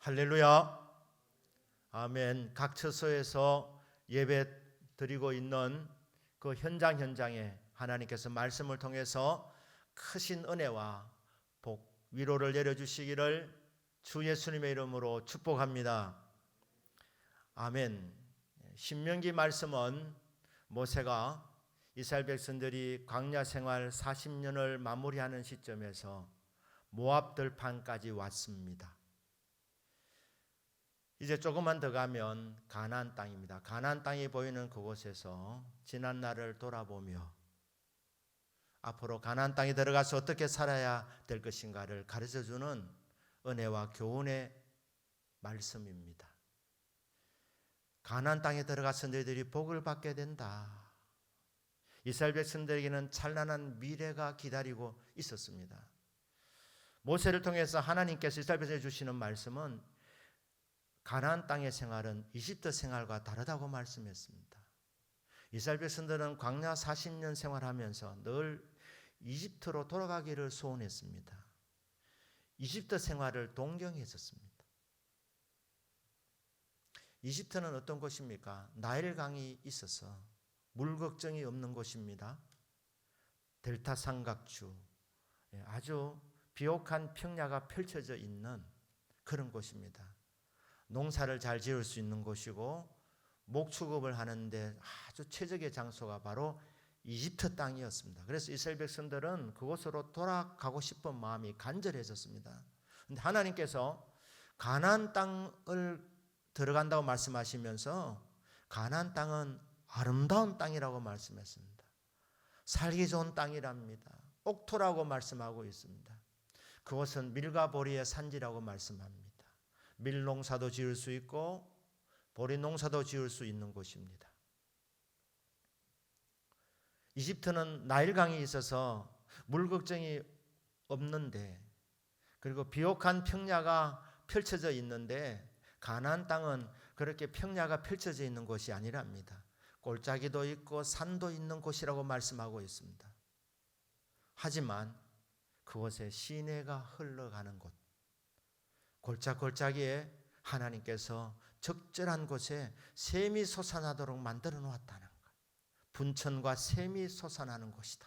할렐루야. 아멘. 각 처소에서 예배 드리고 있는 그 현장에 하나님께서 말씀을 통해서 크신 은혜와 복, 위로를 내려주시기를 주 예수님의 이름으로 축복합니다. 아멘. 신명기 말씀은 모세가 이스라엘 백성들이 광야 생활 40년을 마무리하는 시점에서 모압 들판까지 왔습니다. 이제 조금만 더 가면 가나안 땅입니다. 가나안 땅이 보이는 그곳에서 지난 날을 돌아보며 앞으로 가나안 땅에 들어가서 어떻게 살아야 될 것인가를 가르쳐주는 은혜와 교훈의 말씀입니다. 가나안 땅에 들어가서 너희들이 복을 받게 된다. 이스라엘 백성들에게는 찬란한 미래가 기다리고 있었습니다. 모세를 통해서 하나님께서 이스라엘 백성에게 주시는 말씀은 가나안 땅의 생활은 이집트 생활과 다르다고 말씀했습니다. 이스라엘 백성들은 광야 40년 생활하면서 늘 이집트로 돌아가기를 소원했습니다. 이집트 생활을 동경했었습니다. 이집트는 어떤 곳입니까? 나일강이 있어서 물 걱정이 없는 곳입니다. 델타 삼각주, 아주 비옥한 평야가 펼쳐져 있는 그런 곳입니다. 농사를 잘 지을 수 있는 곳이고 목축업을 하는데 아주 최적의 장소가 바로 이집트 땅이었습니다. 그래서 이스라엘 백성들은 그곳으로 돌아가고 싶은 마음이 간절해졌습니다. 그런데 하나님께서 가나안 땅을 들어간다고 말씀하시면서 가나안 땅은 아름다운 땅이라고 말씀했습니다. 살기 좋은 땅이랍니다. 옥토라고 말씀하고 있습니다. 그것은 밀과 보리의 산지라고 말씀합니다. 밀 농사도 지을 수 있고 보리 농사도 지을 수 있는 곳입니다. 이집트는 나일강이 있어서 물 걱정이 없는데, 그리고 비옥한 평야가 펼쳐져 있는데 가나안 땅은 그렇게 평야가 펼쳐져 있는 곳이 아니랍니다. 골짜기도 있고 산도 있는 곳이라고 말씀하고 있습니다. 하지만 그곳에 시내가 흘러가는 곳, 골짜기에 하나님께서 적절한 곳에 샘이 솟아나도록 만들어 놓았다는 것. 분천과 샘이 솟아나는 곳이다.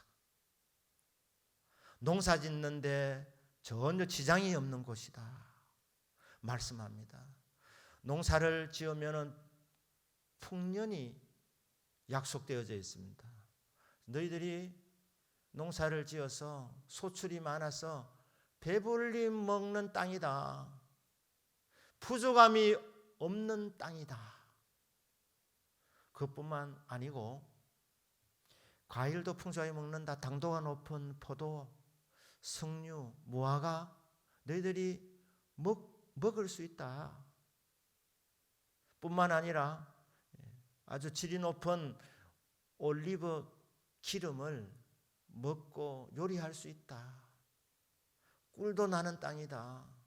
농사 짓는데 전혀 지장이 없는 곳이다 말씀합니다. 농사를 지으면 풍년이 약속되어져 있습니다. 너희들이 농사를 지어서 소출이 많아서 배불리 먹는 땅이다. 부족함이 없는 땅이다. 그것뿐만 아니고 과일도 풍족하게 먹는다. 당도가 높은 포도, 석류, 무화과 너희들이 먹을 수 있다. 뿐만 아니라 아주 질이 높은 올리브 기름을 먹고 요리할 수 있다. 꿀도 나는 땅이다.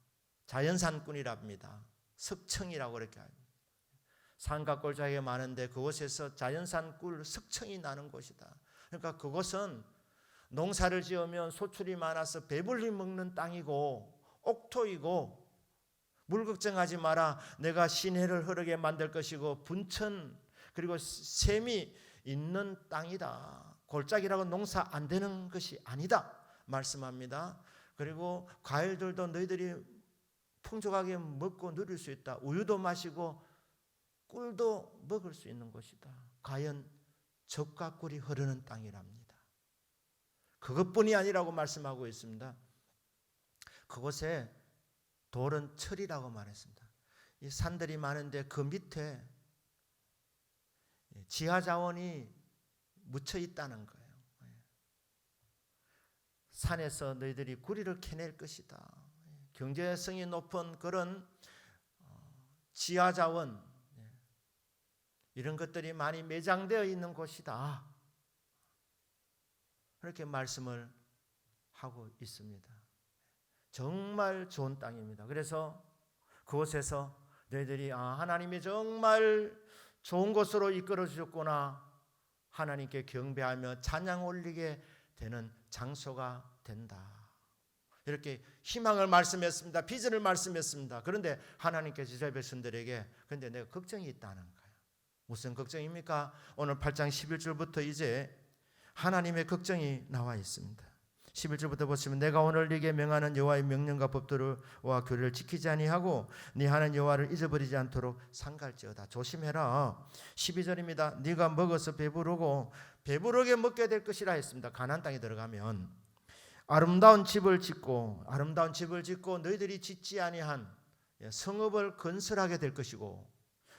자연산 꿀이랍니다. 석청이라고 그렇게 합니다. 산과 골짜기가 많은데 그곳에서 자연산 꿀, 석청이 나는 곳이다. 그러니까 그곳은 농사를 지으면 소출이 많아서 배불리 먹는 땅이고 옥토이고, 물 걱정하지 마라. 내가 시내를 흐르게 만들 것이고 분천 그리고 샘이 있는 땅이다. 골짜기라고 농사 안 되는 것이 아니다 말씀합니다. 그리고 과일들도 너희들이 풍족하게 먹고 누릴 수 있다. 우유도 마시고 꿀도 먹을 수 있는 곳이다. 과연 젖과 꿀이 흐르는 땅이랍니다. 그것뿐이 아니라고 말씀하고 있습니다. 그곳에 돌은 철이라고 말했습니다. 이 산들이 많은데 그 밑에 지하 자원이 묻혀 있다는 거예요. 산에서 너희들이 구리를 캐낼 것이다. 경제성이 높은 그런 지하 자원, 이런 것들이 많이 매장되어 있는 곳이다. 그렇게 말씀을 하고 있습니다. 정말 좋은 땅입니다. 그래서 그곳에서 너희들이 하나님이 정말 좋은 곳으로 이끌어 주셨구나, 하나님께 경배하며 찬양 올리게 되는 장소가 된다. 이렇게 희망을 말씀했습니다. 비전을 말씀했습니다. 그런데 하나님께서 이스라엘 백성들에게 근데 내가 걱정이 있다는 거예요. 무슨 걱정입니까? 오늘 8장 11절부터 이제 하나님의 걱정이 나와 있습니다. 11절부터 보시면 내가 오늘 네게 명하는 여호와의 명령과 법도와 규례를 지키지 아니하고 네 하나님 여호와를 잊어버리지 않도록 삼갈지어다. 조심해라. 12절입니다. 네가 먹어서 배부르게 먹게 될 것이라 했습니다. 가나안 땅에 들어가면 아름다운 집을 짓고 너희들이 짓지 아니한 성읍을 건설하게 될 것이고,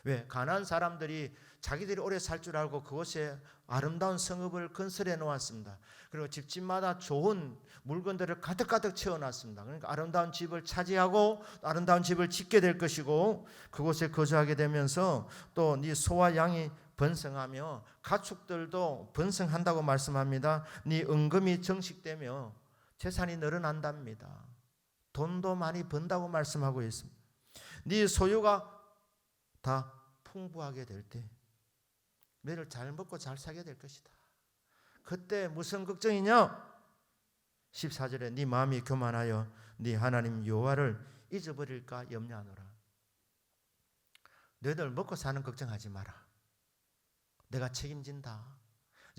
왜? 가나안 사람들이 자기들이 오래 살 줄 알고 그곳에 아름다운 성읍을 건설해 놓았습니다. 그리고 집집마다 좋은 물건들을 가득가득 채워놨습니다. 그러니까 아름다운 집을 차지하고 아름다운 집을 짓게 될 것이고, 그곳에 거주하게 되면서 또 네 소와 양이 번성하며 가축들도 번성한다고 말씀합니다. 네 은금이 정식되며 재산이 늘어난답니다. 돈도 많이 번다고 말씀하고 있습니다. 네 소유가 다 풍부하게 될 때 너를 잘 먹고 잘 살게 될 것이다. 그때 무슨 걱정이냐? 14절에 네 마음이 교만하여 네 하나님 여호와를 잊어버릴까 염려하노라. 너희들 먹고 사는 걱정하지 마라. 내가 책임진다.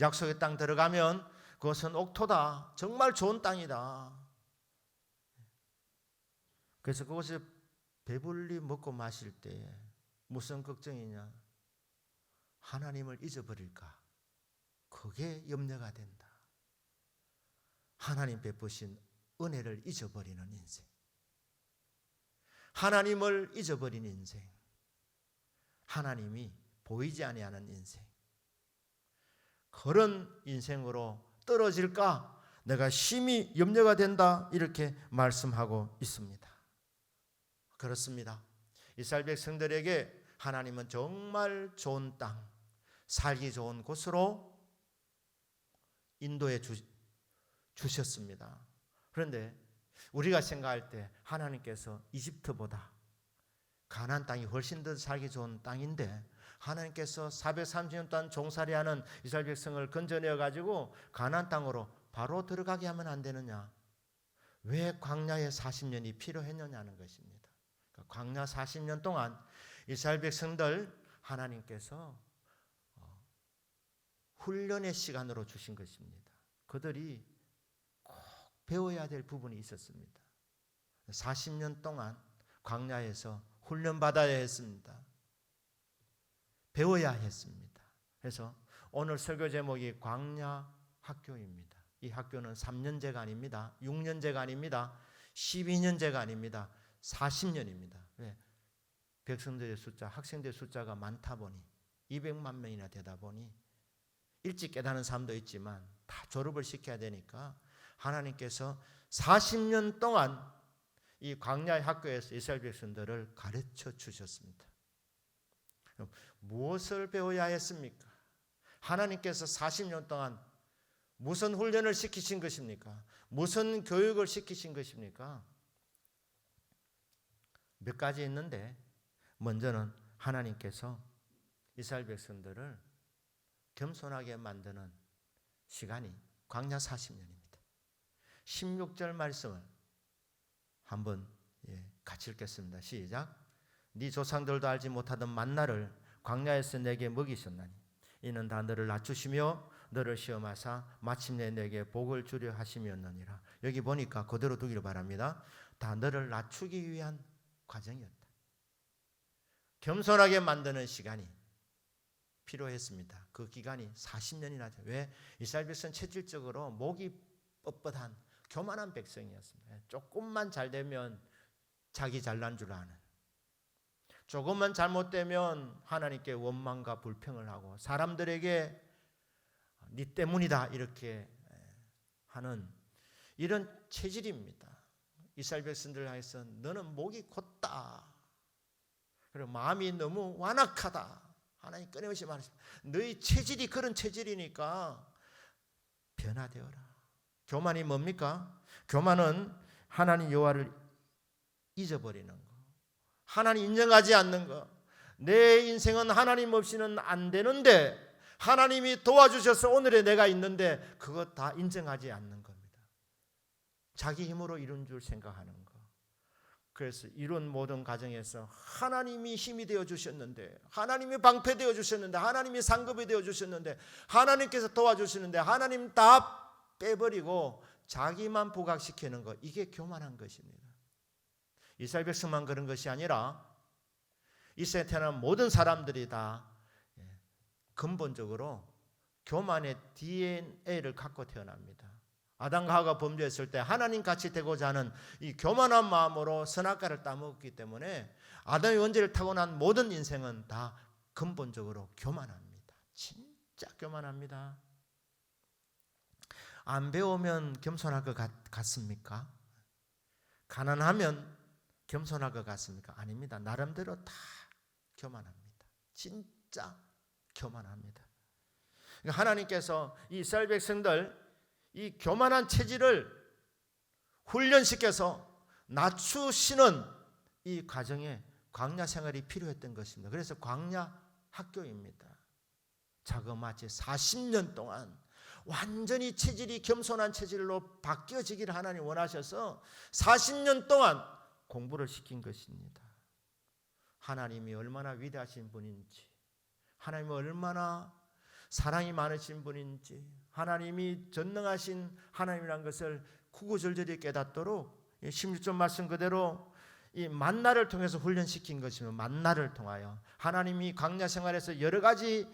약속의 땅 들어가면 그것은 옥토다. 정말 좋은 땅이다. 그래서 그것에 배불리 먹고 마실 때 무슨 걱정이냐? 하나님을 잊어버릴까? 그게 염려가 된다. 하나님 베푸신 은혜를 잊어버리는 인생, 하나님을 잊어버린 인생, 하나님이 보이지 아니하는 인생, 그런 인생으로 떨어질까 내가 심히 염려가 된다. 이렇게 말씀하고 있습니다. 그렇습니다. 이스라엘 백성들에게 하나님은 정말 좋은 땅, 살기 좋은 곳으로 인도해 주셨습니다. 그런데 우리가 생각할 때 하나님께서 이집트보다 가나안 땅이 훨씬 더 살기 좋은 땅인데 하나님께서 430년 동안 종살이하는 이스라엘 백성을 건져내어 가지고 가나안 땅으로 바로 들어가게 하면 안 되느냐? 왜 광야에 40년이 필요했느냐는 것입니다. 광야 40년 동안 이스라엘 백성들 하나님께서 훈련의 시간으로 주신 것입니다. 그들이 꼭 배워야 될 부분이 있었습니다. 40년 동안 광야에서 훈련받아야 했습니다. 배워야 했습니다. 그래서 오늘 설교 제목이 광야 학교입니다. 이 학교는 3년제가 아닙니다. 6년제가 아닙니다. 12년제가 아닙니다. 40년입니다. 왜? 백성들의 숫자, 학생들의 숫자가 많다 보니 200만 명이나 되다 보니 일찍 깨닫는 사람도 있지만 다 졸업을 시켜야 되니까 하나님께서 40년 동안 이 광야의 학교에서 이스라엘 백성들을 가르쳐 주셨습니다. 무엇을 배워야 했습니까? 하나님께서 40년 동안 무슨 훈련을 시키신 것입니까? 무슨 교육을 시키신 것입니까? 몇 가지 있는데 먼저는 하나님께서 이스라엘 백성들을 겸손하게 만드는 시간이 광야 40년입니다. 16절 말씀을 한번 같이 읽겠습니다. 시작. 네 조상들도 알지 못하던 만나를 광야에서 내게 먹이셨나니 이는 다 너를 낮추시며 너를 시험하사 마침내 내게 복을 주려 하심이었느니라. 여기 보니까 그대로 두기를 바랍니다. 다 너를 낮추기 위한 과정이었다. 겸손하게 만드는 시간이 필요했습니다. 그 기간이 40년이나 돼요. 왜? 이스라엘 백성은 체질적으로 목이 뻣뻣한 교만한 백성이었습니다. 조금만 잘 되면 자기 잘난 줄 아는, 조금만 잘못되면 하나님께 원망과 불평을 하고 사람들에게 네 때문이다 이렇게 하는 이런 체질입니다. 이스라엘 백성들 향해서 너는 목이 곧다, 그리고 마음이 너무 완악하다. 하나님 끊임없이 말하십니다. 너희 체질이 그런 체질이니까 변화되어라. 교만이 뭡니까? 교만은 하나님 여호와를 잊어버리는 거, 하나님 인정하지 않는 거. 내 인생은 하나님 없이는 안 되는데 하나님이 도와주셔서 오늘의 내가 있는데 그것 다 인정하지 않는 겁니다. 자기 힘으로 이룬 줄 생각하는 거. 그래서 이런 모든 과정에서 하나님이 힘이 되어 주셨는데, 하나님이 방패 되어 주셨는데, 하나님이 상급이 되어 주셨는데, 하나님께서 도와주시는데 하나님 다 빼버리고 자기만 부각시키는 것, 이게 교만한 것입니다. 이스라엘 백성만 그런 것이 아니라 이스라엘에 태어난 모든 사람들이 다 근본적으로 교만의 DNA를 갖고 태어납니다. 아담과 하와가 범죄했을 때 하나님 같이 되고자 하는 이 교만한 마음으로 선악과를 따먹었기 때문에 아담의 원죄를 타고난 모든 인생은 다 근본적으로 교만합니다. 진짜 교만합니다. 안 배우면 겸손할 것 같습니까? 가난하면 겸손할 것 같습니까? 아닙니다. 나름대로 다 교만합니다. 진짜 교만합니다. 그러니까 하나님께서 이 이스라엘 백성들 이 교만한 체질을 훈련시켜서 낮추시는 이 과정에 광야 생활이 필요했던 것입니다. 그래서 광야 학교입니다. 자그마치 40년 동안 완전히 체질이 겸손한 체질로 바뀌어지기를 하나님 원하셔서 40년 동안 공부를 시킨 것입니다. 하나님이 얼마나 위대하신 분인지, 하나님이 얼마나 사랑이 많으신 분인지, 하나님이 전능하신 하나님이라는 것을 구구절절히 깨닫도록 16절 말씀 그대로 이 만나를 통해서 훈련시킨 것이며, 만나를 통하여 하나님이 광야 생활에서 여러 가지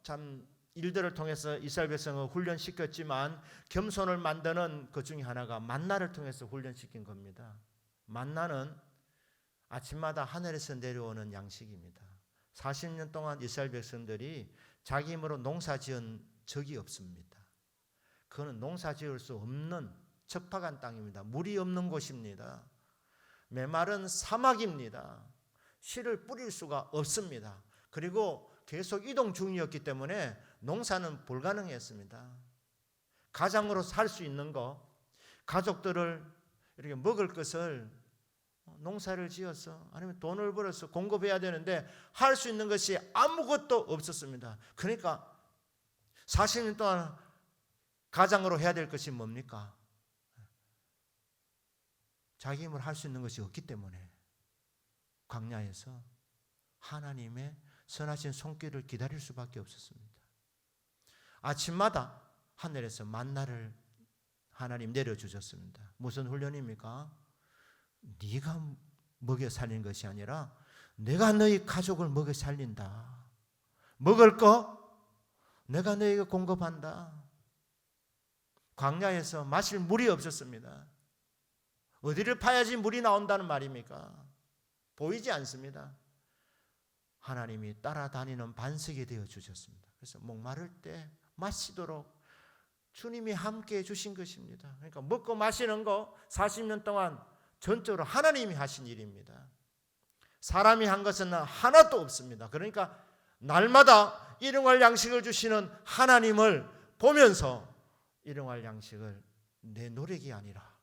참 일들을 통해서 이스라엘 백성을 훈련시켰지만 겸손을 만드는 그 중에 하나가 만나를 통해서 훈련시킨 겁니다. 만나는 아침마다 하늘에서 내려오는 양식입니다. 40년 동안 이스라엘 백성들이 자기 힘으로 농사지은 적이 없습니다. 그거는 농사지을 수 없는 척박한 땅입니다. 물이 없는 곳입니다. 메마른 사막입니다. 씨를 뿌릴 수가 없습니다. 그리고 계속 이동 중이었기 때문에 농사는 불가능했습니다. 가장으로 살 수 있는 거, 가족들을 이렇게 먹을 것을 농사를 지어서 아니면 돈을 벌어서 공급해야 되는데 할 수 있는 것이 아무것도 없었습니다. 그러니까 40년 동안 가장으로 해야 될 것이 뭡니까? 자기 힘으로 할 수 있는 것이 없기 때문에 광야에서 하나님의 선하신 손길을 기다릴 수밖에 없었습니다. 아침마다 하늘에서 만나를 하나님 내려주셨습니다. 무슨 훈련입니까? 네가 먹여 살린 것이 아니라 내가 너희 가족을 먹여 살린다. 먹을 거 내가 너희에게 공급한다. 광야에서 마실 물이 없었습니다. 어디를 파야지 물이 나온다는 말입니까? 보이지 않습니다. 하나님이 따라다니는 반석이 되어 주셨습니다. 그래서 목마를 때 마시도록 주님이 함께 해주신 것입니다. 그러니까 먹고 마시는 거 40년 동안 전적으로 하나님이 하신 일입니다. 사람이 한 것은 하나도 없습니다. 그러니까 날마다 일용할 양식을 주시는 하나님을 보면서 일용할 양식을 내 노력이 아니라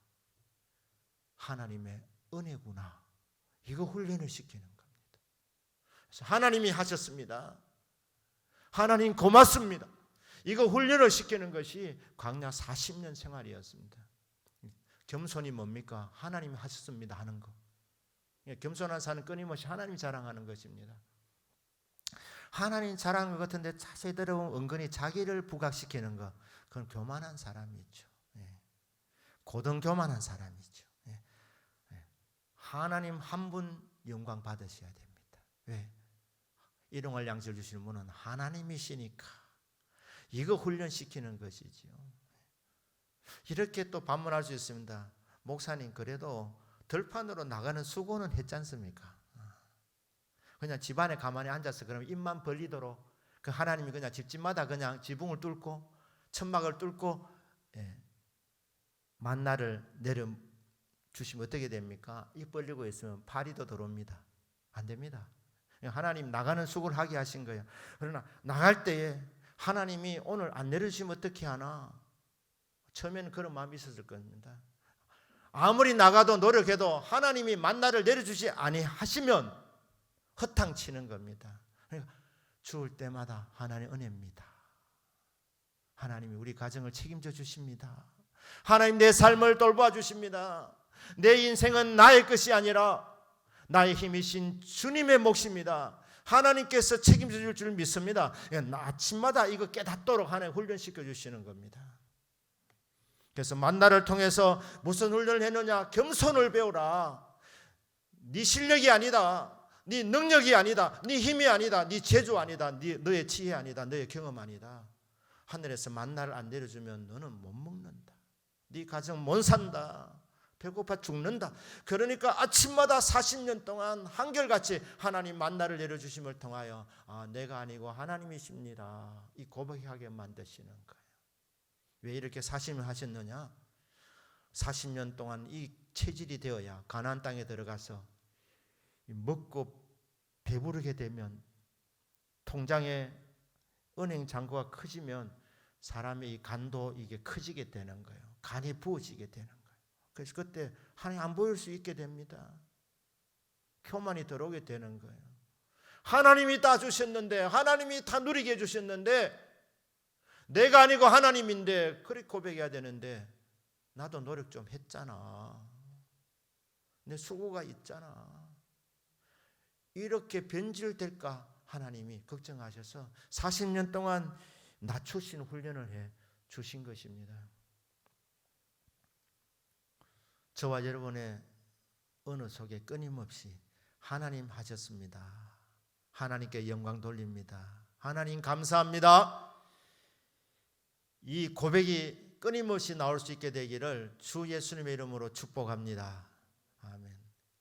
하나님의 은혜구나, 이거 훈련을 시키는 겁니다. 그래서 하나님이 하셨습니다. 하나님 고맙습니다. 이거 훈련을 시키는 것이 광야 40년 생활이었습니다. 겸손이 뭡니까? 하나님이 하셨습니다 하는 거. 겸손한 사는 끊임없이 하나님 자랑하는 것입니다. 하나님 자랑한 것 같은데 자세히 들어보면 은근히 자기를 부각시키는 거, 그건 교만한 사람이죠. 고등 교만한 사람이죠. 하나님 한 분 영광 받으셔야 됩니다. 왜? 일용할 양식을 주시는 분은 하나님이시니까. 이거 훈련시키는 것이지요. 이렇게 또 반문할 수 있습니다. 목사님, 그래도 들판으로 나가는 수고는 했지 않습니까? 그냥 집안에 가만히 앉아서 그러면 입만 벌리도록 그 하나님이 그냥 집집마다 그냥 지붕을 뚫고 천막을 뚫고 만나를 내려주시면 어떻게 됩니까? 입 벌리고 있으면 파리도 들어옵니다. 안 됩니다. 하나님 나가는 수고를 하게 하신 거예요. 그러나 나갈 때에 하나님이 오늘 안 내려주시면 어떻게 하나? 처음에는 그런 마음이 있었을 겁니다. 아무리 나가도 노력해도 하나님이 만나를 내려주지 아니하시면 허탕치는 겁니다. 그러니까 죽을 때마다 하나님의 은혜입니다. 하나님이 우리 가정을 책임져 주십니다. 하나님 내 삶을 돌봐 주십니다. 내 인생은 나의 것이 아니라 나의 힘이신 주님의 몫입니다. 하나님께서 책임져 줄 믿습니다. 아침마다 이거 깨닫도록 하나님 훈련시켜 주시는 겁니다. 그래서 만나를 통해서 무슨 훈련을 했느냐? 겸손을 배우라. 네 실력이 아니다. 네 능력이 아니다. 네 힘이 아니다. 네 재주 아니다. 너의 지혜 아니다. 너의 경험 아니다. 하늘에서 만나를 안 내려주면 너는 못 먹는다. 네 가정 못 산다. 배고파 죽는다. 그러니까 아침마다 40년 동안 한결같이 하나님 만나를 내려주심을 통하여 내가 아니고 하나님이십니다. 이 고백하게 만드시는 거예요. 왜 이렇게 40년 하셨느냐? 40년 동안 이 체질이 되어야 가나안 땅에 들어가서 먹고 배부르게 되면 통장에 은행 잔고가 커지면 사람의 이 간도 이게 커지게 되는 거예요. 간이 부어지게 되는 거예요. 그래서 그때 하나님 안 보일 수 있게 됩니다. 교만이 들어오게 되는 거예요. 하나님이 다 주셨는데, 하나님이 다 누리게 해주셨는데, 내가 아니고 하나님인데 그렇게 고백해야 되는데 나도 노력 좀 했잖아. 내 수고가 있잖아. 이렇게 변질될까 하나님이 걱정하셔서 40년 동안 낮추신 훈련을 해 주신 것입니다. 저와 여러분의 언어 속에 끊임없이 하나님 하셨습니다. 하나님께 영광 돌립니다. 하나님 감사합니다. 이 고백이 끊임없이 나올 수 있게 되기를 주 예수님의 이름으로 축복합니다. 아멘.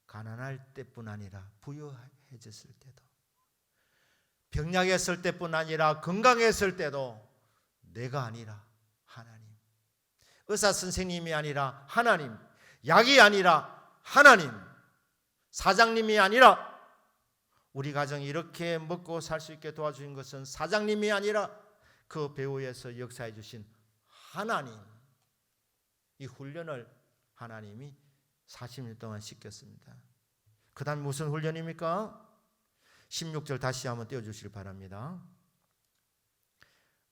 가난할 때뿐 아니라 부유해졌을 때도, 병약했을 때뿐 아니라 건강했을 때도 내가 아니라 하나님, 의사 선생님이 아니라 하나님, 약이 아니라 하나님, 사장님이 아니라, 우리 가정이 이렇게 먹고 살 수 있게 도와주신 것은 사장님이 아니라 그 배후에서 역사해 주신 하나님, 이 훈련을 하나님이 40년 동안 시켰습니다. 그 다음 무슨 훈련입니까? 16절 다시 한번 띄워주시기 바랍니다.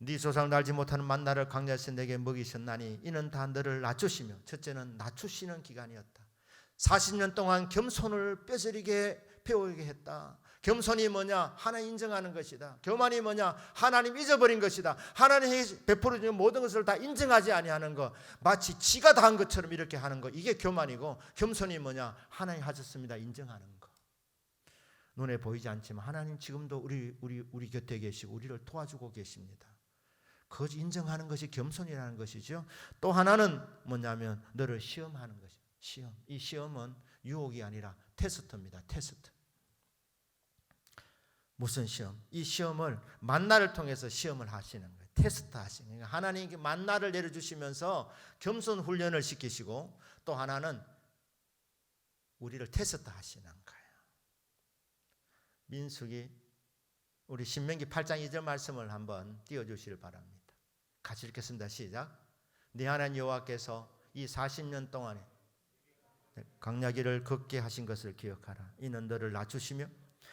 네 조상을 알지 못하는 만나를 광야에서 내게 먹이셨나니 이는 다 너를 낮추시며, 첫째는 낮추시는 기간이었다. 40년 동안 겸손을 뼈저리게 배우게 했다. 겸손이 뭐냐? 하나님 인정하는 것이다. 교만이 뭐냐? 하나님 잊어버린 것이다. 하나님이 베풀어 주는 모든 것을 다 인정하지 아니하는 것, 마치 지가 다 한 것처럼 이렇게 하는 것, 이게 교만이고, 겸손이 뭐냐? 하나님 하셨습니다. 인정하는 것. 눈에 보이지 않지만 하나님 지금도 우리 곁에 계시고 우리를 도와주고 계십니다. 그것을 인정하는 것이 겸손이라는 것이죠. 또 하나는 뭐냐면 너를 시험하는 것이죠. 시험. 이 시험은 유혹이 아니라 테스트입니다. 테스트. 무슨 시험? 이 시험을 만나를 통해서 시험을 하시는 거예요. 테스트 하시는 거예요. 하나님께 만나를 내려주시면서 겸손 훈련을 시키시고, 또 하나는 우리를 테스트 하시는 거예요. 민수기, 우리 신명기 8장 2절 말씀을 한번 띄워주시길 바랍니다. 같이 읽겠습니다. 시작. 네 하나님 여호와께서 이 40년 동안에 광야길을 걷게 하신 것을 기억하라. 이는 너를 낮추시며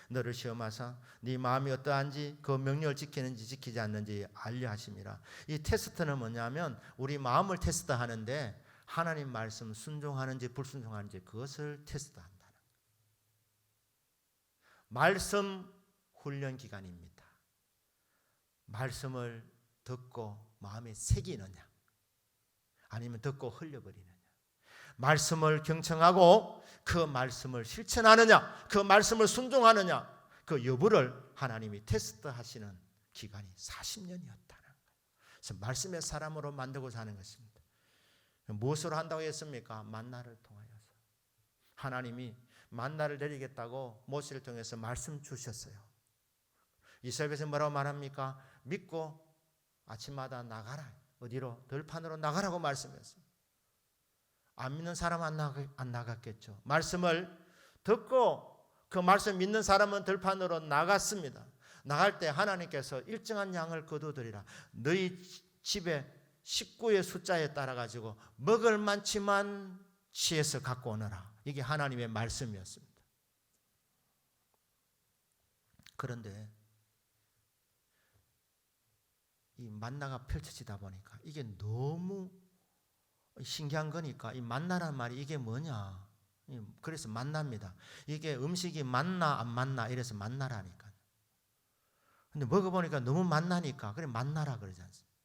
너를 시험하사 네 마음이 어떠한지 그 명령을 지키는지 지키지 않는지 알려 하심이라. 이 테스트는 뭐냐면 우리 마음을 테스트하는데 하나님 말씀 순종하는지 불순종하는지 그것을 테스트한다는 거예요. 말씀 훈련 기간입니다. 말씀을 듣고 마음에 새기느냐, 아니면 듣고 흘려버리느냐, 말씀을 경청하고 그 말씀을 실천하느냐, 그 말씀을 순종하느냐, 그 여부를 하나님이 테스트하시는 기간이 40년이었다는 거예요. 그래서 말씀의 사람으로 만들고자 하는 것입니다. 무엇으로 한다고 했습니까? 만나를 통하여서. 하나님이 만나를 내리겠다고 모세를 통해서 말씀 주셨어요. 이스라엘에서 뭐라고 말합니까? 믿고 아침마다 나가라. 어디로? 들판으로 나가라고 말씀했어요. 안 믿는 사람은 안 나갔겠죠. 말씀을 듣고 그 말씀 믿는 사람은 들판으로 나갔습니다. 나갈 때 하나님께서 일정한 양을 거두드리라. 너희 집에 식구의 숫자에 따라 가지고 먹을 만치만 취해서 갖고 오너라. 이게 하나님의 말씀이었습니다. 그런데 이 만나가 펼쳐지다 보니까 이게 너무 신기한 거니까 이 만나라는 말이 이게 뭐냐? 그래서 만납니다. 이게 음식이 맞나 안 맞나 이래서 만나라니까. 근데 먹어보니까 너무 맛나니까 그래 만나라 그러지 않습니까?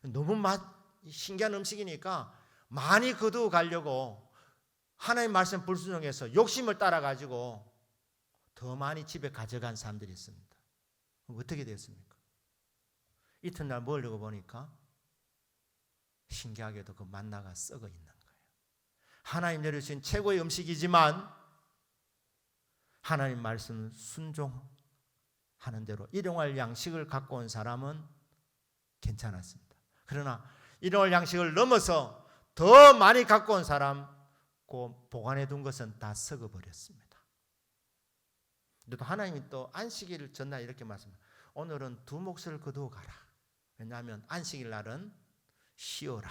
너무 신기한 음식이니까 많이 거두어 가려고 하나님 말씀 불순종해서 욕심을 따라가지고 더 많이 집에 가져간 사람들이 있습니다. 어떻게 됐습니까? 이튿날 먹으려고 보니까 신기하게도 그 만나가 썩어 있는 거예요. 하나님 내려주신 최고의 음식이지만 하나님 말씀 순종하는 대로 일용할 양식을 갖고 온 사람은 괜찮았습니다. 그러나 일용할 양식을 넘어서 더 많이 갖고 온 사람, 그 보관해 둔 것은 다 썩어버렸습니다. 또 하나님이 또 안식일 전날 이렇게 말씀합니다. 오늘은 두 몫을 거두어 가라. 왜냐하면 안식일 날은 쉬어라.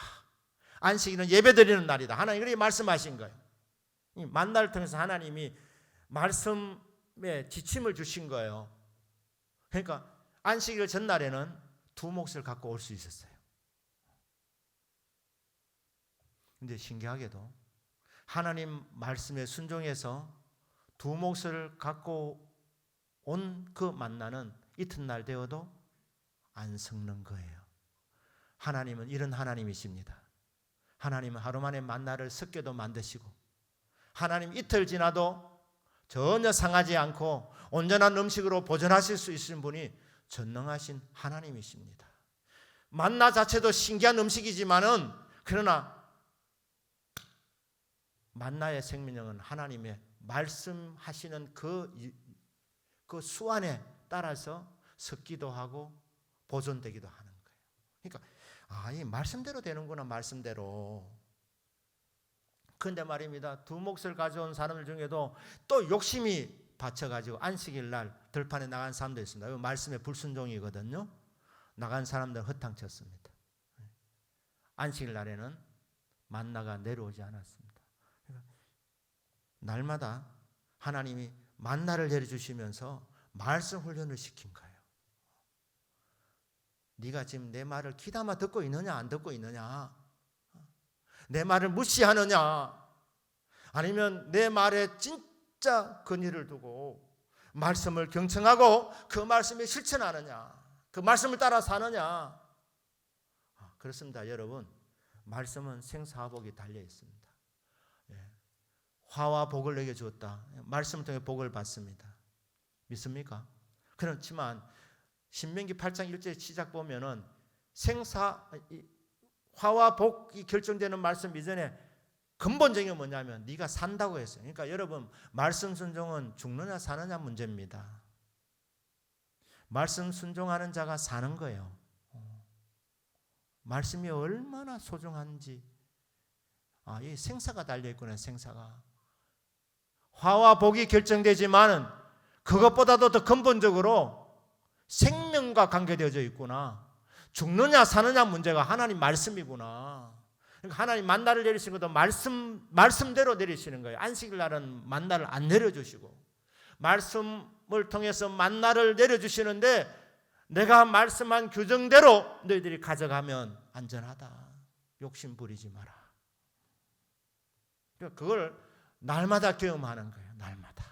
안식일은 예배드리는 날이다. 하나님 그렇게 말씀하신 거예요. 이 만나를 통해서 하나님이 말씀에 지침을 주신 거예요. 그러니까 안식일 전날에는 두 몫을 갖고 올 수 있었어요. 근데 신기하게도 하나님 말씀에 순종해서 두 몫을 갖고 온 그 만나는 이튿날 되어도 안 썩는 거예요. 하나님은 이런 하나님이십니다. 하나님은 하루 만에 만나를 썩게도 만드시고 하나님 이틀 지나도 전혀 상하지 않고 온전한 음식으로 보존하실 수 있으신 분이 전능하신 하나님이십니다. 만나 자체도 신기한 음식이지만은 그러나 만나의 생명력은 하나님의 말씀하시는 그 수완에 따라서 섞기도 하고 보존되기도 하는 거예요. 그러니까 이 말씀대로 되는구나, 말씀대로. 그런데 말입니다. 두 몫을 가져온 사람들 중에도 또 욕심이 받쳐가지고 안식일 날 들판에 나간 사람도 있습니다. 이거 말씀의 불순종이거든요. 나간 사람들 허탕쳤습니다. 안식일 날에는 만나가 내려오지 않았습니다. 날마다 하나님이 만나를 내려주시면서 말씀 훈련을 시킨 거예요. 네가 지금 내 말을 귀담아 듣고 있느냐 안 듣고 있느냐, 내 말을 무시하느냐, 아니면 내 말에 진짜 근의를 두고 말씀을 경청하고 그 말씀에 실천하느냐, 그 말씀을 따라 사느냐. 그렇습니다. 여러분, 말씀은 생사화복이 달려 있습니다. 화와 복을 내게 주었다. 말씀을 통해 복을 받습니다. 믿습니까? 그렇지만 신명기 8장 1절 시작 보면은 화와 복이 결정되는 말씀 이전에 근본적인 게 뭐냐면 네가 산다고 했어요. 그러니까 여러분, 말씀 순종은 죽느냐 사느냐 문제입니다. 말씀 순종하는 자가 사는 거예요. 말씀이 얼마나 소중한지. 이 생사가 달려있구나, 생사가. 화와 복이 결정되지만은 그것보다도 더 근본적으로 생명과 관계되어져 있구나. 죽느냐 사느냐 문제가 하나님 말씀이구나. 그러니까 하나님 만나를 내리시는 것도 말씀대로 내리시는 거예요. 안식일 날은 만나를 안 내려주시고 말씀을 통해서 만나를 내려주시는데 내가 말씀한 규정대로 너희들이 가져가면 안전하다. 욕심 부리지 마라. 그러니까 그걸 날마다 경험하는 거예요. 날마다.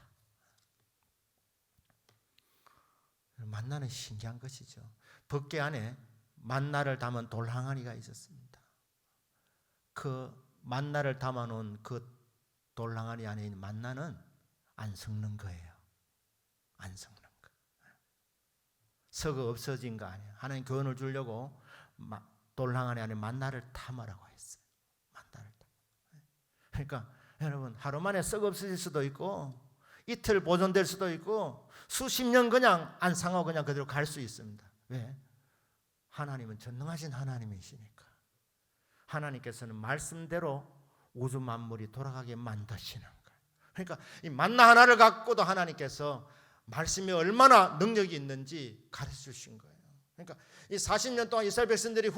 만나는 신기한 것이죠. 법궤 안에 만나를 담은 돌항아리가 있었습니다. 그 만나를 담아놓은 그 돌항아리 안에 있는 만나는 안 썩는 거예요. 안 썩는 거. 썩어 없어진 거 아니에요. 하나님 교훈을 주려고 돌항아리 안에 만나를 담으라고 했어요. 만나를 담. 그러니까 여러분, 하루 만에 썩어 없어질 수도 있고 이틀 보존될 수도 있고 수십 년 그냥 안 상하고 그냥 그대로 갈 수 있습니다. 왜? 하나님은 전능하신 하나님이시니까. 하나님께서는 말씀대로 우주 만물이 돌아가게 만드시는 거예요. 그러니까 이 만나 하나를 갖고도 하나님께서 말씀이 얼마나 능력이 있는지 가르쳐 주신 거예요. 그러니까 이 40년 동안 이스라엘 백성들이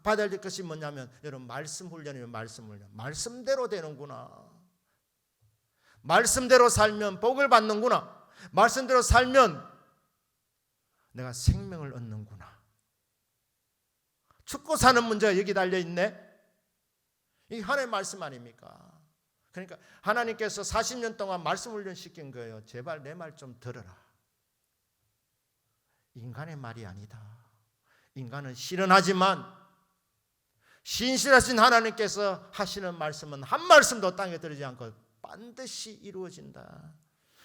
받아야 될 것이 뭐냐면, 여러분, 말씀 훈련이면 말씀 훈련. 말씀대로 되는구나. 말씀대로 살면 복을 받는구나. 말씀대로 살면 내가 생명을 얻는구나. 죽고 사는 문제가 여기 달려있네. 이 하나님의 말씀 아닙니까? 그러니까 하나님께서 40년 동안 말씀 훈련시킨 거예요. 제발 내 말 좀 들어라. 인간의 말이 아니다. 인간은 실현하지만 신실하신 하나님께서 하시는 말씀은 한 말씀도 땅에 들어지 않고 반드시 이루어진다.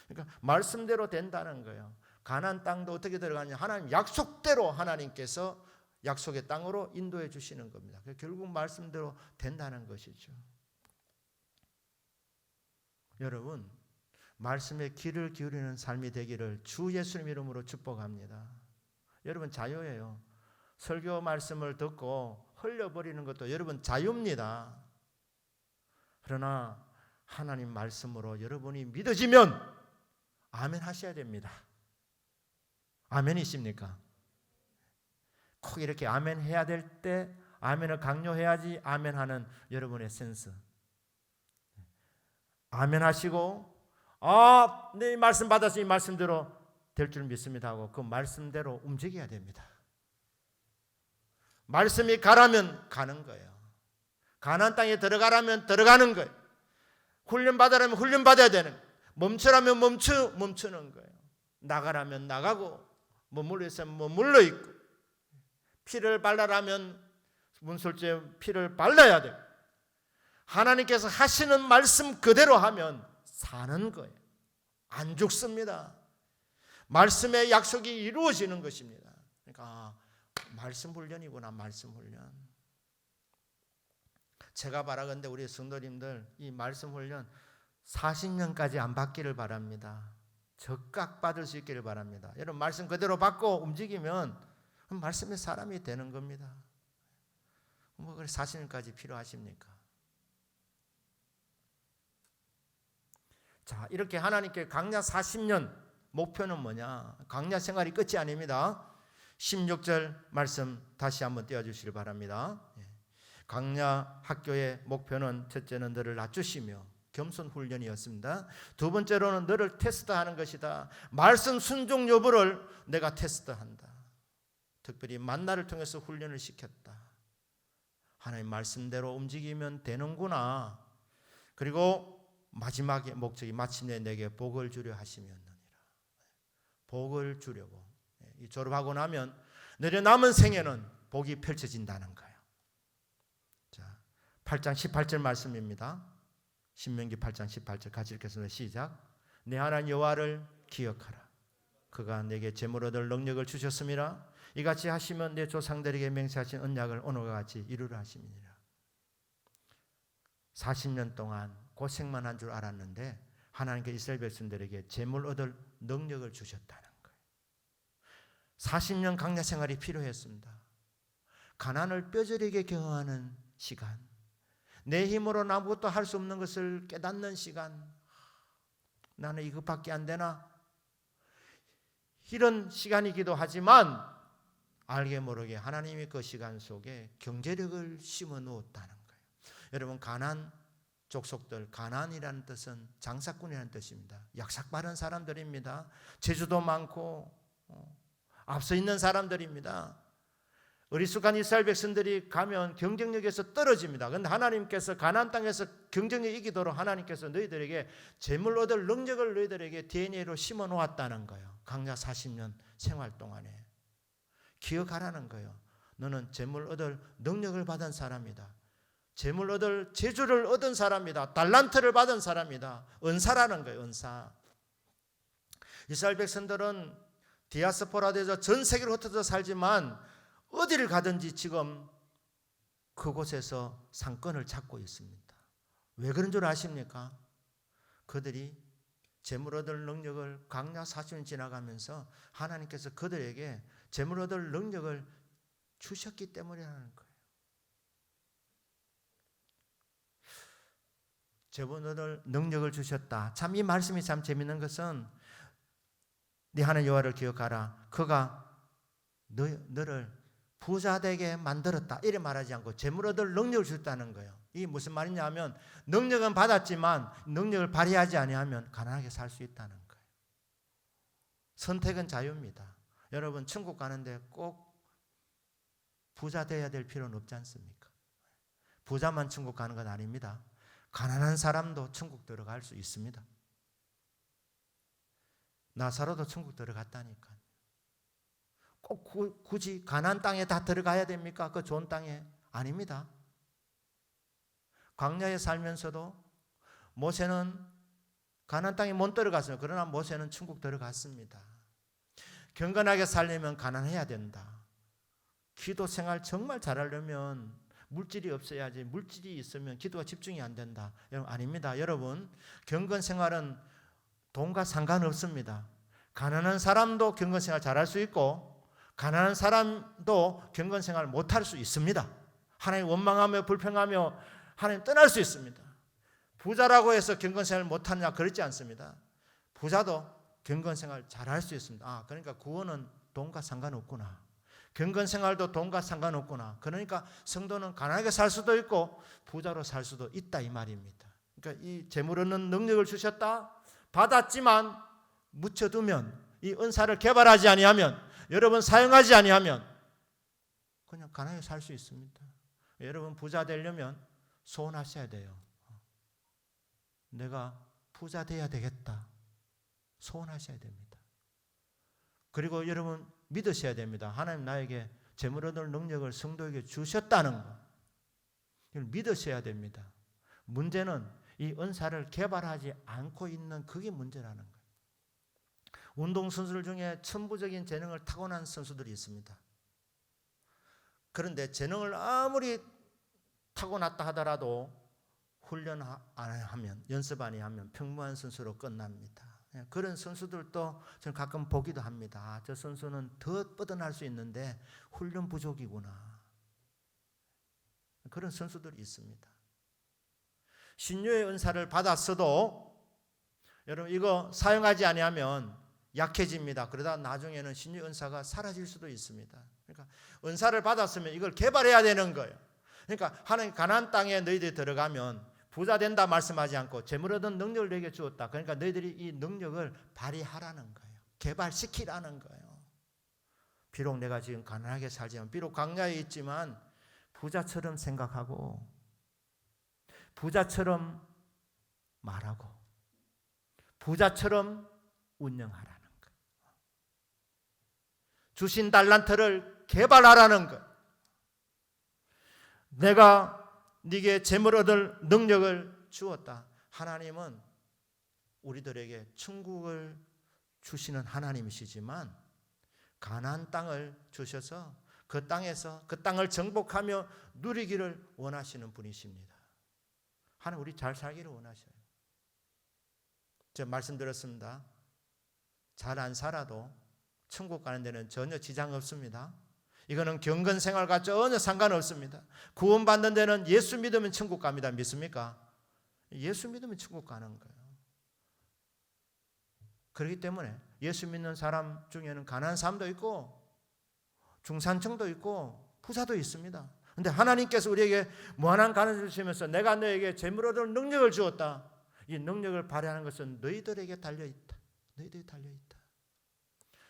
그러니까 말씀대로 된다는 거예요. 가나안 땅도 어떻게 들어가냐? 하나님 약속대로 하나님께서 약속의 땅으로 인도해 주시는 겁니다. 결국 말씀대로 된다는 것이죠. 여러분, 말씀에 귀를 기울이는 삶이 되기를 주 예수님 이름으로 축복합니다. 여러분 자유예요. 설교 말씀을 듣고 흘려버리는 것도 여러분 자유입니다. 그러나 하나님 말씀으로 여러분이 믿어지면 아멘 하셔야 됩니다. 아멘이십니까? 꼭 이렇게 아멘 해야 될 때 아멘을 강요해야지 아멘 하는 여러분의 센스. 아멘 하시고 네 말씀 받아서 이 말씀대로 될 줄 믿습니다 하고 그 말씀대로 움직여야 됩니다. 말씀이 가라면 가는 거예요. 가나안 땅에 들어가라면 들어가는 거예요. 훈련 받으라면 훈련 받아야 되는 거예요. 멈추라면 멈추는 거예요. 나가라면 나가고 머물러 있으면 머물러 있고 피를 발라라면 문설주에 피를 발라야 돼요. 하나님께서 하시는 말씀 그대로 하면 사는 거예요. 안 죽습니다. 말씀의 약속이 이루어지는 것입니다. 그러니까 말씀 훈련이구나. 말씀 훈련. 제가 바라건대 우리 성도님들 이 말씀 훈련 40년까지 안 받기를 바랍니다. 적각 받을 수 있기를 바랍니다. 여러분 말씀 그대로 받고 움직이면 말씀의 사람이 되는 겁니다. 뭐 그래 40년까지 필요하십니까? 자, 이렇게 하나님께 강야 40년 목표는 뭐냐? 강야 생활이 끝이 아닙니다. 16절 말씀 다시 한번 띄워주시길 바랍니다. 강야 학교의 목표는 첫째는 너를 낮추시며 겸손 훈련이었습니다. 두 번째로는 너를 테스트하는 것이다. 말씀 순종 여부를 내가 테스트한다. 특별히 만나를 통해서 훈련을 시켰다. 하나님 말씀대로 움직이면 되는구나. 그리고 마지막의 목적이 마침내 내게 복을 주려 하시면느니라. 복을 주려고. 졸업하고 나면 너의 남은 생애는 복이 펼쳐진다는 거예요. 자, 8장 18절 말씀입니다. 신명기 8장 18절 같이 읽겠습니다. 시작. 내 하나님 여호와를 기억하라. 그가 내게 재물 얻을 능력을 주셨음이라. 이같이 하시면 내 조상들에게 맹세하신 언약을 오늘과 같이 이루려 하심이니라. 40년 동안 고생만 한 줄 알았는데 하나님께 이스라엘 백성들에게 재물 얻을 능력을 주셨다는 거예요. 40년 강야 생활이 필요했습니다. 가난을 뼈저리게 경험하는 시간, 내 힘으로 아무것도 할 수 없는 것을 깨닫는 시간, 나는 이것밖에 안 되나? 이런 시간이기도 하지만 알게 모르게 하나님이 그 시간 속에 경제력을 심어 놓았다는 거예요. 여러분 가난 족속들, 가난이라는 뜻은 장사꾼이라는 뜻입니다. 약삭 빠른 사람들입니다. 재주도 많고 앞서 있는 사람들입니다. 어리숙한 이스라엘 백성들이 가면 경쟁력에서 떨어집니다. 그런데 하나님께서 가나안 땅에서 경쟁력이 이기도록 하나님께서 너희들에게 재물 얻을 능력을 너희들에게 DNA로 심어 놓았다는 거예요. 강야 40년 생활 동안에. 기억하라는 거예요. 너는 재물 얻을 능력을 받은 사람이다. 재물 얻을 재주를 얻은 사람이다. 달란트를 받은 사람이다. 은사라는 거예요. 은사. 이스라엘 백성들은 디아스포라에서 전 세계로 흩어져 살지만 어디를 가든지 지금 그곳에서 상권을 찾고 있습니다. 왜 그런 줄 아십니까? 그들이 재물 얻을 능력을 강야 40년 지나가면서 하나님께서 그들에게 재물 얻을 능력을 주셨기 때문이라는 거예요. 재물 얻을 능력을 주셨다. 참 이 말씀이 참 재밌는 것은 네 하나님 여호와를 기억하라. 그가 너를 부자 되게 만들었다. 이래 말하지 않고 재물 얻을 능력을 주셨다는 거예요. 이게 무슨 말이냐 하면 능력은 받았지만 능력을 발휘하지 아니하면 가난하게 살 수 있다는 거예요. 선택은 자유입니다. 여러분 천국 가는데 꼭 부자 되어야 될 필요는 없지 않습니까? 부자만 천국 가는 건 아닙니다. 가난한 사람도 천국 들어갈 수 있습니다. 나사로도 천국 들어갔다니까. 꼭 굳이 가나안 땅에 다 들어가야 됩니까? 그 좋은 땅에? 아닙니다. 광야에 살면서도 모세는 가나안 땅에 못 들어갔어요. 그러나 모세는 천국 들어갔습니다. 경건하게 살려면 가난해야 된다. 기도 생활 정말 잘하려면 물질이 없어야지. 물질이 있으면 기도가 집중이 안 된다. 여러분, 아닙니다. 여러분, 경건 생활은 돈과 상관없습니다. 가난한 사람도 경건 생활 잘할 수 있고 가난한 사람도 경건 생활 못할 수 있습니다. 하나님 원망하며 불평하며 하나님 떠날 수 있습니다. 부자라고 해서 경건 생활 못하느냐 그렇지 않습니다. 부자도 경건 생활 잘할 수 있습니다. 그러니까 구원은 돈과 상관없구나. 경건 생활도 돈과 상관없구나. 그러니까 성도는 가난하게 살 수도 있고 부자로 살 수도 있다 이 말입니다. 그러니까 이 재물 얻는 능력을 주셨다. 받았지만 묻혀두면 이 은사를 개발하지 아니하면 여러분 사용하지 아니하면 그냥 가난하게 살 수 있습니다. 여러분 부자 되려면 소원하셔야 돼요. 내가 부자 돼야 되겠다. 소원하셔야 됩니다. 그리고 여러분 믿으셔야 됩니다. 하나님 나에게 재물 얻을 능력을 성도에게 주셨다는 거. 이걸 믿으셔야 됩니다. 문제는 이 은사를 개발하지 않고 있는 그게 문제라는 거예요. 운동선수들 중에 천부적인 재능을 타고난 선수들이 있습니다. 그런데 재능을 아무리 타고났다 하더라도 훈련 안 하면, 연습 안 하면 평범한 선수로 끝납니다. 그런 선수들도 저는 가끔 보기도 합니다. 저 선수는 더 뻗어날 수 있는데 훈련 부족이구나. 그런 선수들이 있습니다. 신유의 은사를 받았어도 여러분 이거 사용하지 아니하면 약해집니다. 그러다 나중에는 신유의 은사가 사라질 수도 있습니다. 그러니까 은사를 받았으면 이걸 개발해야 되는 거예요. 그러니까 하나님 가나안 땅에 너희들이 들어가면 부자 된다 말씀하지 않고 재물 얻은 능력을 너에게 주었다. 그러니까 너희들이 이 능력을 발휘하라는 거예요. 개발시키라는 거예요. 비록 내가 지금 가난하게 살지만 비록 광야에 있지만 부자처럼 생각하고 부자처럼 말하고 부자처럼 운영하라는 거예요. 주신 달란트를 개발하라는 거예요. 내가 네게 재물 얻을 능력을 주었다. 하나님은 우리들에게 천국을 주시는 하나님이시지만 가나안 땅을 주셔서 그 땅에서 그 땅을 정복하며 누리기를 원하시는 분이십니다. 하나님 우리 잘 살기를 원하셔요. 제가 말씀드렸습니다. 잘 안 살아도 천국 가는 데는 전혀 지장 없습니다. 이거는 경건 생활과 전혀 상관없습니다. 구원받는 데는 예수 믿으면 천국 갑니다. 믿습니까? 예수 믿으면 천국 가는 거예요. 그렇기 때문에 예수 믿는 사람 중에는 가난한 사람도 있고 중산층도 있고 부자도 있습니다. 그런데 하나님께서 우리에게 무한한 가난을 주시면서 내가 너에게 재물 얻을 능력을 주었다. 이 능력을 발휘하는 것은 너희들에게 달려있다. 너희들이 달려있다.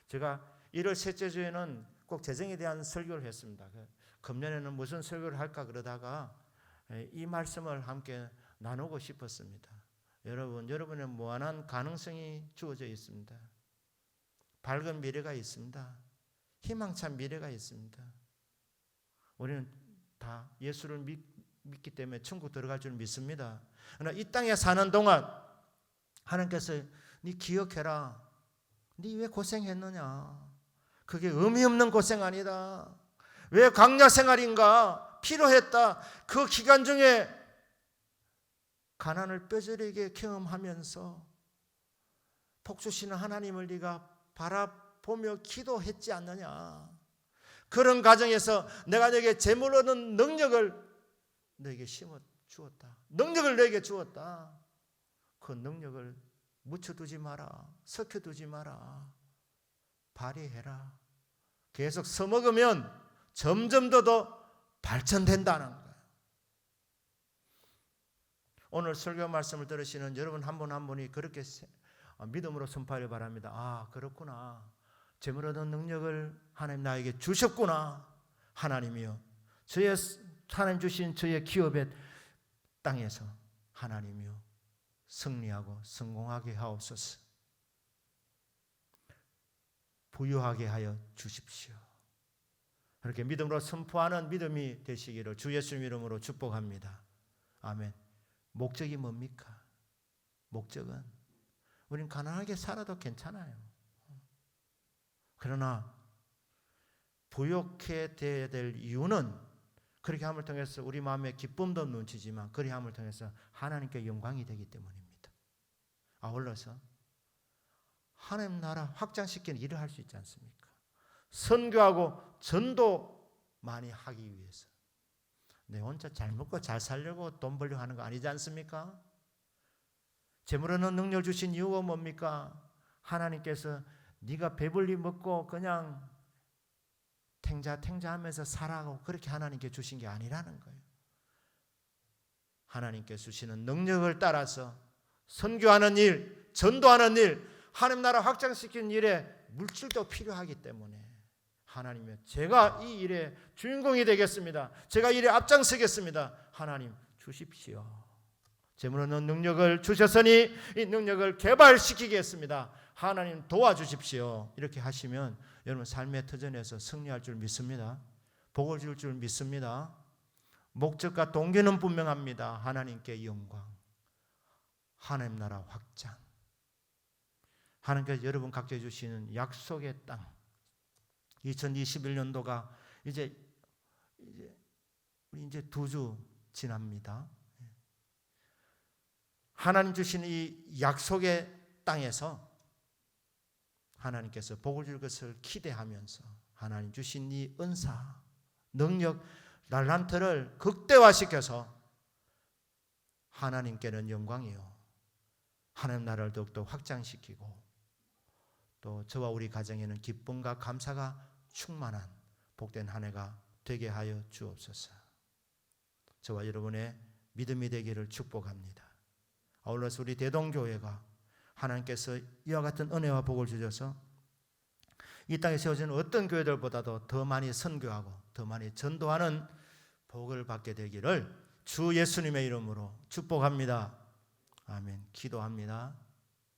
제가 1월 셋째 주에는 꼭 재정에 대한 설교를 했습니다. 금년에는 무슨 설교를 할까 그러다가 이 말씀을 함께 나누고 싶었습니다. 여러분의 무한한 가능성이 주어져 있습니다. 밝은 미래가 있습니다. 희망찬 미래가 있습니다. 우리는 다 예수를 믿기 때문에 천국 들어갈 줄 믿습니다. 그러나 이 땅에 사는 동안 하나님께서 네 기억해라. 네 왜 고생했느냐. 그게 의미 없는 고생 아니다. 왜 광야 생활인가? 필요했다. 그 기간 중에 가난을 뼈저리게 경험하면서 복 주시는 하나님을 네가 바라보며 기도했지 않느냐. 그런 과정에서 내가 너에게 재물 얻는 능력을 너에게 심어 주었다. 능력을 너에게 주었다. 그 능력을 묻혀두지 마라. 섞여두지 마라. 발휘해라. 계속 써먹으면 점점 더 발전된다는 거예요. 오늘 설교 말씀을 들으시는 여러분 한 분 한 분이 그렇게 믿음으로 선포하길 바랍니다. 그렇구나. 재물 얻는 능력을 하나님 나에게 주셨구나. 하나님이여 저의 하나님 주신 저의 기업의 땅에서 하나님이요 승리하고 성공하게 하옵소서. 부유하게 하여 주십시오. 그렇게 믿음으로 선포하는 믿음이 되시기를 주 예수님 이름으로 축복합니다. 아멘. 목적이 뭡니까? 목적은 우린 가난하게 살아도 괜찮아요. 그러나 부욕해 돼야 될 이유는 그렇게 함을 통해서 우리 마음에 기쁨도 넘치지만 그리 함을 통해서 하나님께 영광이 되기 때문입니다. 아울러서 하나님 나라 확장시키는 일을 할 수 있지 않습니까? 선교하고 전도 많이 하기 위해서 내 혼자 잘 먹고 잘 살려고 돈 벌려고 하는 거 아니지 않습니까? 재물 얻는 능력을 주신 이유가 뭡니까? 하나님께서 네가 배불리 먹고 그냥 탱자하면서 살아가고 그렇게 하나님께 주신 게 아니라는 거예요. 하나님께 주시는 능력을 따라서 선교하는 일, 전도하는 일, 하나님 나라 확장시키는 일에 물질도 필요하기 때문에 하나님이 제가 이 일의 주인공이 되겠습니다. 제가 이 일에 앞장서겠습니다. 하나님 주십시오. 재물 얻는 능력을 주셨으니 이 능력을 개발시키겠습니다. 하나님 도와주십시오. 이렇게 하시면 여러분 삶의 터전에서 승리할 줄 믿습니다. 복을 줄 줄 믿습니다. 목적과 동기는 분명합니다. 하나님께 영광, 하나님 나라 확장, 하나님께서 여러분 각자에 주시는 약속의 땅. 2021년도가 이제 2주 지납니다. 하나님 주신 이 약속의 땅에서 하나님께서 복을 줄 것을 기대하면서 하나님 주신 이 은사, 능력, 달란트를 극대화시켜서 하나님께는 영광이요 하나님 나라를 더욱더 확장시키고 또 저와 우리 가정에는 기쁨과 감사가 충만한 복된 한 해가 되게 하여 주옵소서. 저와 여러분의 믿음이 되기를 축복합니다. 아울러서 우리 대동교회가 하나님께서 이와 같은 은혜와 복을 주셔서 이 땅에 세워지는 어떤 교회들보다도 더 많이 선교하고 더 많이 전도하는 복을 받게 되기를 주 예수님의 이름으로 축복합니다. 아멘. 기도합니다.